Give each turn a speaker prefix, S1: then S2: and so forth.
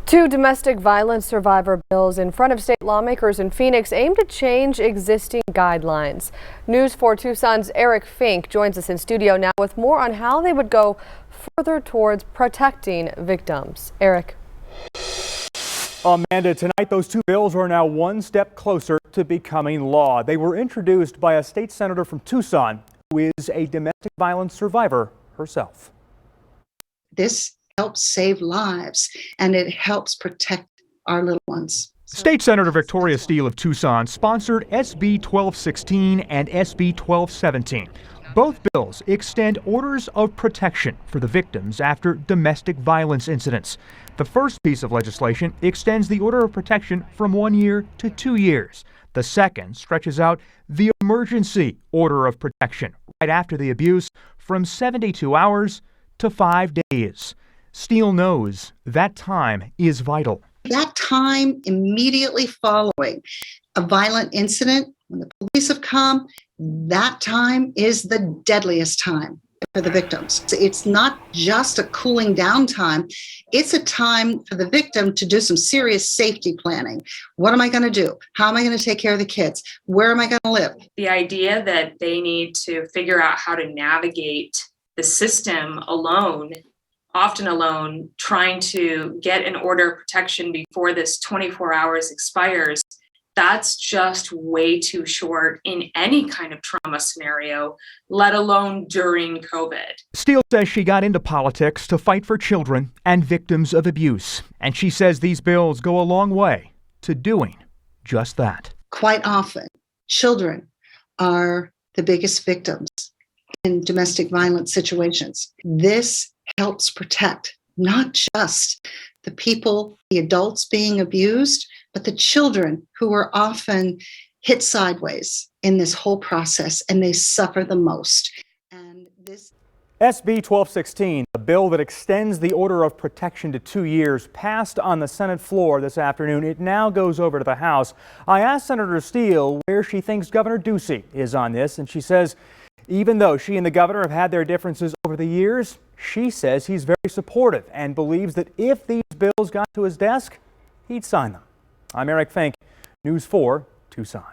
S1: Two domestic violence survivor bills in front of state lawmakers in Phoenix aim to change existing guidelines. News 4 Tucson's Eric Fink joins us in studio now with more on how they would go further towards protecting victims. Eric.
S2: Amanda, tonight those two bills are now one step closer to becoming law. They were introduced by a state senator from Tucson who is a domestic violence survivor herself.
S3: This helps save lives and it helps protect our little ones.
S4: State Senator Victoria Steele of Tucson sponsored SB 1216 and SB 1217. Both bills extend orders of protection for the victims after domestic violence incidents. The first piece of legislation extends the order of protection from 1 year to 2 years. The second stretches out the emergency order of protection right after the abuse from 72 hours to 5 days. Steele knows that time is vital.
S3: That time immediately following a violent incident, when the police have come, that time is the deadliest time for the victims. It's not just a cooling down time. It's a time for the victim to do some serious safety planning. What am I going to do? How am I going to take care of the kids? Where am I going to live?
S5: The idea that they need to figure out how to navigate the system alone, often alone, trying to get an order of protection before this 24 hours expires, that's just way too short in any kind of trauma scenario, let alone during COVID.
S4: Steele says she got into politics to fight for children and victims of abuse. And she says these bills go a long way to doing just that.
S3: Quite often, children are the biggest victims in domestic violence situations. This helps protect not just the people, the adults being abused, but the children who are often hit sideways in this whole process, and they suffer the most. And this
S2: SB 1216, a bill that extends the order of protection to 2 years, passed on the Senate floor this afternoon. It now goes over to the House. I asked Senator Steele where she thinks Governor Ducey is on this, and she says even though she and the governor have had their differences over the years, she says he's very supportive and believes that if these bills got to his desk, he'd sign them. I'm Eric Fink, News 4 Tucson.